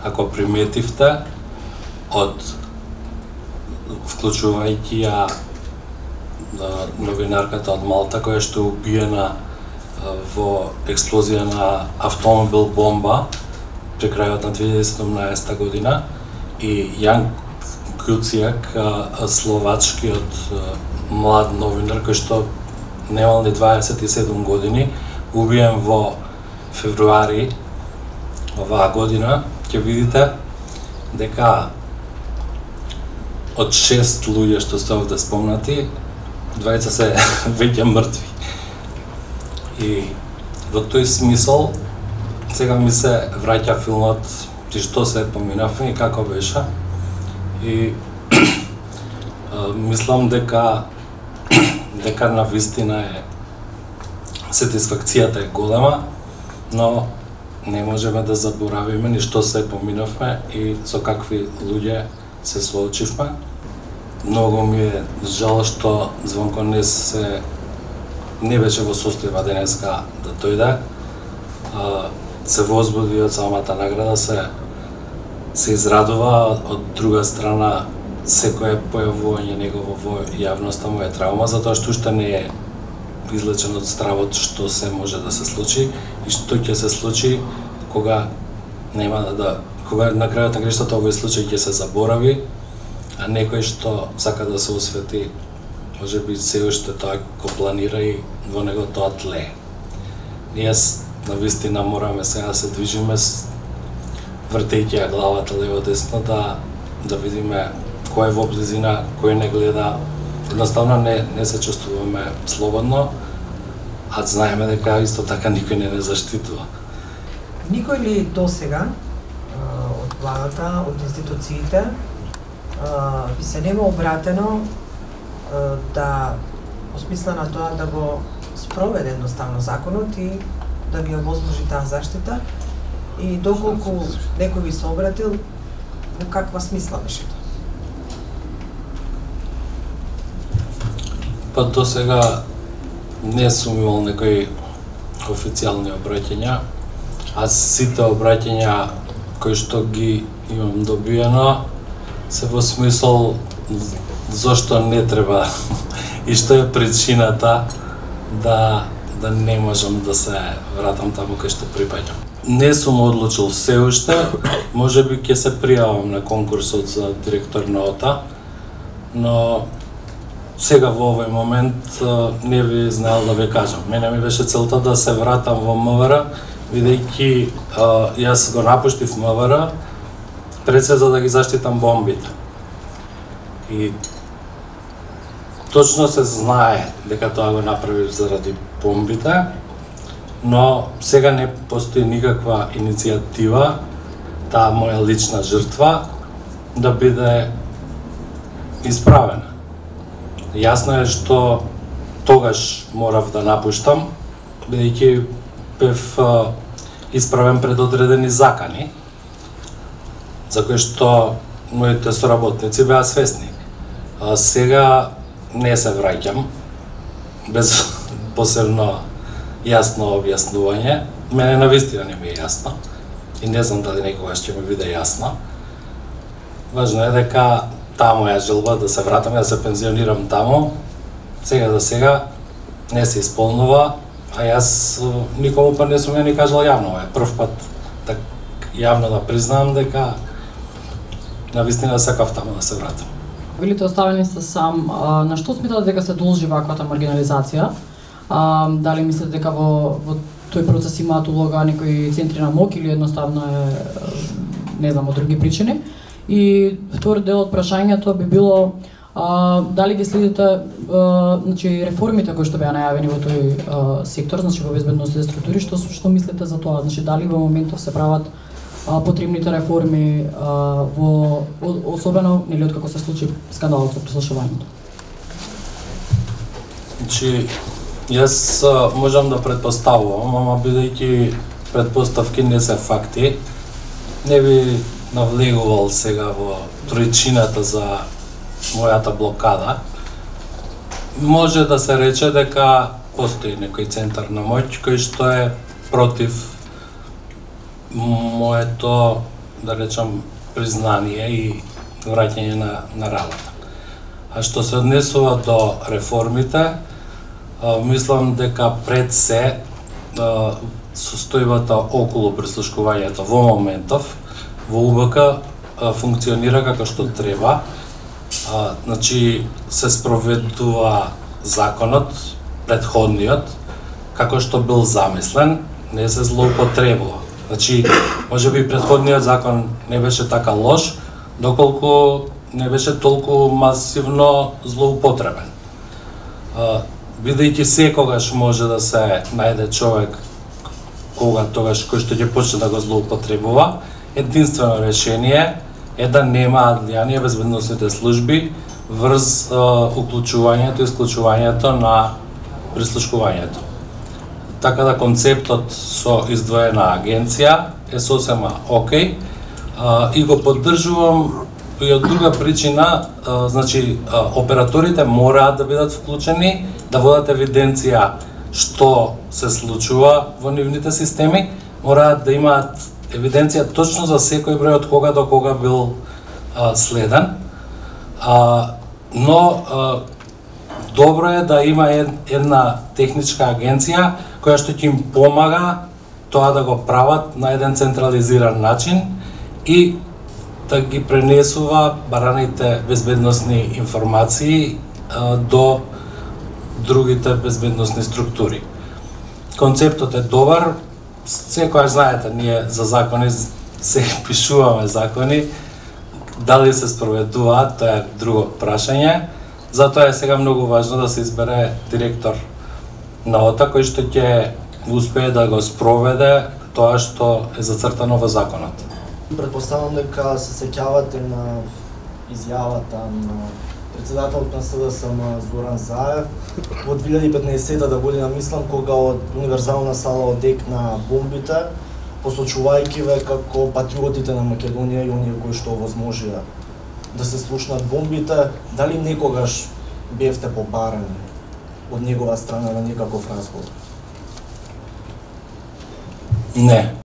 ако приметивте, од вклучувајќи ја новинарката од Малта која што е убиена во експлозија на автомобил бомба при крајот на 2017 година, и Јан Куцијак, словачкиот млад новинар кој што немал ни 27 години, убиен во февруари оваа година, ќе видите дека од 6 луѓе што се овде спомнати, двајца се веќе мртви. И во тој смисол, сега ми се враќа филмот и што се поминавме и како беше. И мислам дека навистина е сатисфакцијата е голема, но не можеме да заборавиме ни што се поминавме и со какви луѓе се соочивме. Многу ми е жал што Звонко не беше во состојба денеска да дојде. Се возбуди од самата награда, се израдува, од друга страна секое појавување негово во јавноста му е травма, затоа што уште не е излечен од стравот што се може да се случи и што ќе се случи кога кога на крајот на грештата овој случај ќе се заборави, а некој што сака да се освети, може би се уште тоа го планира и во него тоа тлее. Ние навистина мораме сега да се движиме вртејќи ја главата лево-десно да видиме кој е во близина, кој не гледа. Едноставно не се чувствуваме слободно, а знаеме дека исто така никој не заштитува. Никој ли досега од владата, од институциите би се нема обратено да осмисла на тоа да го спроведе едноставно законот и да ви овозможи таа заштита, и доколку некој ви се обратил, во каква смисла беше тоа? Па до сега не сум имал некои официјални обраќања, а сите обраќања кои што ги имам добиено се во смисол зошто не треба и што е причината да не можам да се вратам таму кај што припаѓам. Не сум одлучил се уште, можеби ќе се пријавам на конкурсот за директор на ОТА, но сега во овој момент не би знаел да ви кажам. Мене ми беше целта да се вратам во МВР, бидејќи јас го напуштив МВР пред се за да ги заштитам бомбите. И точно се знае дека тоа го направив заради бомбите, но сега не постои никаква иницијатива таа моја лична жртва да биде исправена. Јасно е што тогаш морав да напуштам, бидејќи бев исправен пред одредени закани, за кои што моите соработници беа свесни. Сега не се враќам, без посебно јасно објаснување. Мене навистина не ми е јасно и не знам дали некогаш ќе ми биде јасно. Важно е дека таа моја желба да се вратам, да се пензионирам таму, сега за сега не се исполнува, а јас никому па не сум ја ни кажал јавно. Е прв пат так јавно да признам дека навистина сакав таму да се вратам. Билите оставени се сам, на што смятате дека се должи ваквата маргинализација? Дали мислите дека во тој процес имаат улога некои центри на МОК или едноставно е, не знам, од други причини? И втори дел од прашањето би било дали ги следите значи реформите кои што беа најавени во тој сектор, значи во безбедносните структури, што мислите за тоа? Значи дали во моментов се прават потребните реформи особено нели откако се случи скандалот со прислушувањето? Значи јас можам да предпоставувам, ама бидејќи предпоставки не се факти, не би навлегувал сега во причината за мојата блокада. Може да се рече дека постои некој центар на моќ кој што е против моето да речам, признание и враќање на работа. А што се однесува до реформите, мислам дека пред се состојбата околу прислушкувањето во моментов во УБК функционира како што треба. Значи се спроведува законот, предходниот, како што бил замислен, не се злоупотребува. Значи, можеби предходниот закон не беше така лош, доколку не беше толку масивно злоупотребен. Бидејќи секогаш може да се најде човек тогаш кој што ќе почне да го злоупотребува, единствено решение е да немаат влијание безбедносните служби врз уклучувањето и исклучувањето на прислушкувањето. Така да концептот со издвоена агенција е сосема окей и го поддржувам и од друга причина, значи операторите мораат да бидат вклучени, да водат евиденција што се случува во нивните системи, мораат да имаат евиденција точно за секој број од кога до кога бил следен. Но добро е да има една техничка агенција која што ќе им помага тоа да го прават на еден централизиран начин и да ги пренесува бараните безбедносни информации до другите безбедносни структури. Концептот е добар, секоја знаете, ние за закони се пишуваме закони, дали се спроведуваат, тоа е друго прашање, затоа е сега многу важно да се избере директор на ОТА кој што ќе успее да го спроведе тоа што е зацртано во законот. Предпоставам дека се сеќавате на изјавата на председателот на СДСМ Зоран Заев во 2015 година, мислам, кога од универзална сала одекна бомбите, посочувајќи ве како патриотите на Македонија и оние кои што овозможија да се слушнат бомбите, дали некогаш бевте побарани од негова страна на некаков разговор? Не.